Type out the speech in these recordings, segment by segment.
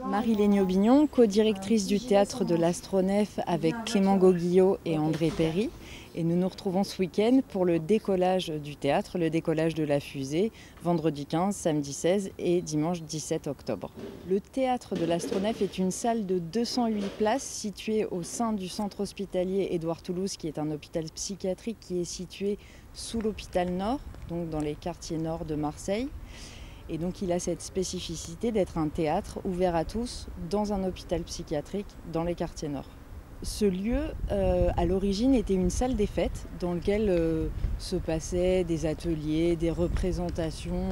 Marie-Lénie Aubignon, co-directrice du théâtre de l'Astronef avec Clément Goguillot et André Perry. Et nous nous retrouvons ce week-end pour le décollage du théâtre, le décollage de la fusée, vendredi 15, samedi 16 et dimanche 17 octobre. Le théâtre de l'Astronef est une salle de 208 places située au sein du centre hospitalier Édouard Toulouse, qui est un hôpital psychiatrique qui est situé sous l'hôpital Nord, donc dans les quartiers nord de Marseille. Et donc il a cette spécificité d'être un théâtre ouvert à tous dans un hôpital psychiatrique dans les quartiers nord. Ce lieu, à l'origine, était une salle des fêtes dans laquelle se passaient des ateliers, des représentations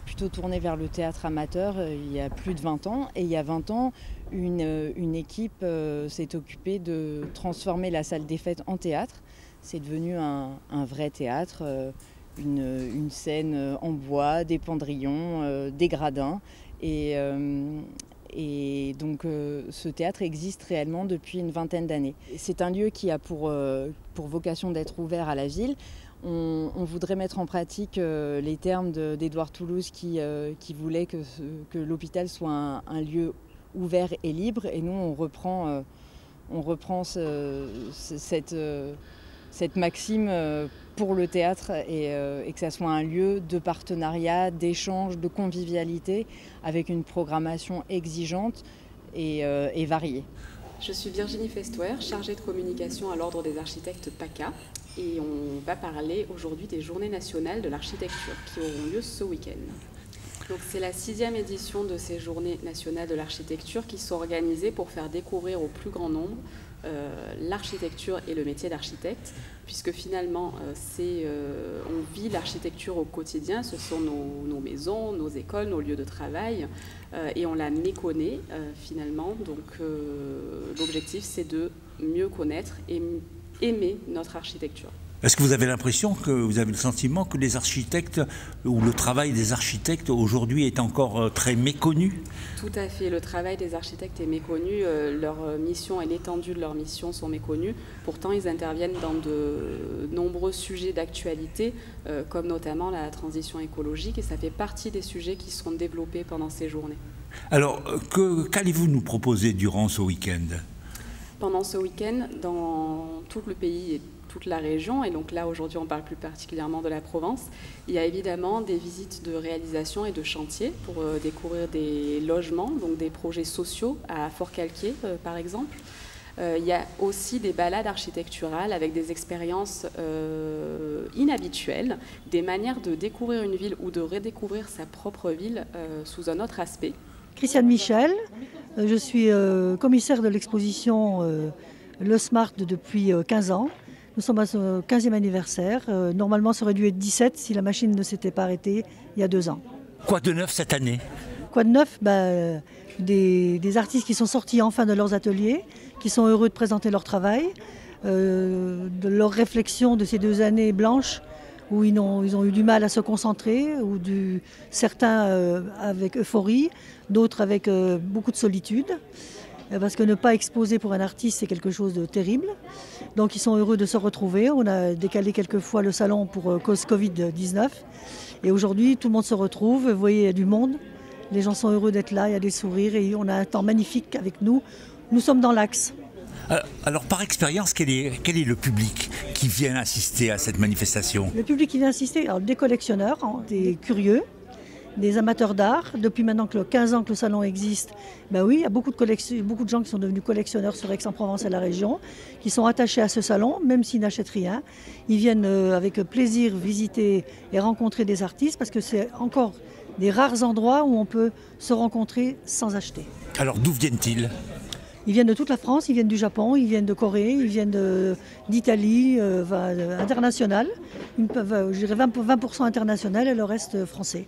plutôt tournées vers le théâtre amateur il y a plus de 20 ans. Et il y a 20 ans, une équipe s'est occupée de transformer la salle des fêtes en théâtre. C'est devenu un vrai théâtre. Une scène en bois, des pendrillons, des gradins. Et donc ce théâtre existe réellement depuis une vingtaine d'années. C'est un lieu qui a pour vocation d'être ouvert à la ville. On voudrait mettre en pratique les termes d'Édouard Toulouse qui voulait que l'hôpital soit un lieu ouvert et libre. Et nous, on reprend cette maxime pour le théâtre et que ça soit un lieu de partenariat, d'échange, de convivialité avec une programmation exigeante et variée. Je suis Virginie Festoer, chargée de communication à l'Ordre des architectes PACA et on va parler aujourd'hui des Journées nationales de l'architecture qui auront lieu ce week-end. Donc c'est la 6e édition de ces Journées nationales de l'architecture qui sont organisées pour faire découvrir au plus grand nombre l'architecture et le métier d'architecte, puisque finalement on vit l'architecture au quotidien, ce sont nos maisons, nos écoles, nos lieux de travail, et on la méconnaît finalement. Donc l'objectif c'est de mieux connaître et aimer notre architecture. Est-ce que vous avez l'impression, que vous avez le sentiment que les architectes ou le travail des architectes aujourd'hui est encore très méconnu? Tout à fait, le travail des architectes est méconnu, leur mission et l'étendue de leur mission sont méconnues. Pourtant, ils interviennent dans de nombreux sujets d'actualité, comme notamment la transition écologique, et ça fait partie des sujets qui seront développés pendant ces journées. Alors, qu'allez-vous nous proposer durant ce week-end? Pendant ce week-end, dans tout le pays et toute la région, et donc là aujourd'hui on parle plus particulièrement de la Provence, il y a évidemment des visites de réalisation et de chantier pour découvrir des logements, donc des projets sociaux à Fort-Calquier par exemple. Il y a aussi des balades architecturales avec des expériences inhabituelles, des manières de découvrir une ville ou de redécouvrir sa propre ville sous un autre aspect. Christiane Michel, je suis commissaire de l'exposition Le Smart depuis 15 ans. Nous sommes à son 15e anniversaire. Normalement, ça aurait dû être 17 si la machine ne s'était pas arrêtée il y a 2 ans. Quoi de neuf cette année? Quoi de neuf? Des artistes qui sont sortis enfin de leurs ateliers, qui sont heureux de présenter leur travail, de leur réflexion de ces 2 années blanches où ils ont eu du mal à se concentrer, ou certains avec euphorie, d'autres avec beaucoup de solitude. Parce que ne pas exposer pour un artiste, c'est quelque chose de terrible. Donc ils sont heureux de se retrouver. On a décalé quelques fois le salon pour cause Covid-19. Et aujourd'hui, tout le monde se retrouve. Vous voyez, il y a du monde. Les gens sont heureux d'être là, il y a des sourires et on a un temps magnifique avec nous. Nous sommes dans l'axe. Alors par expérience, quel est le public qui vient assister à cette manifestation? Le public qui vient assister, alors des collectionneurs, des curieux, des amateurs d'art. Depuis maintenant 15 ans que le salon existe, oui, il y a beaucoup de gens qui sont devenus collectionneurs sur Aix-en-Provence et la région, qui sont attachés à ce salon, même s'ils n'achètent rien. Ils viennent avec plaisir visiter et rencontrer des artistes, parce que c'est encore des rares endroits où on peut se rencontrer sans acheter. Alors d'où viennent-ils? Ils viennent de toute la France, ils viennent du Japon, ils viennent de Corée, ils viennent d'Italie, international. Je dirais 20% international et le reste français.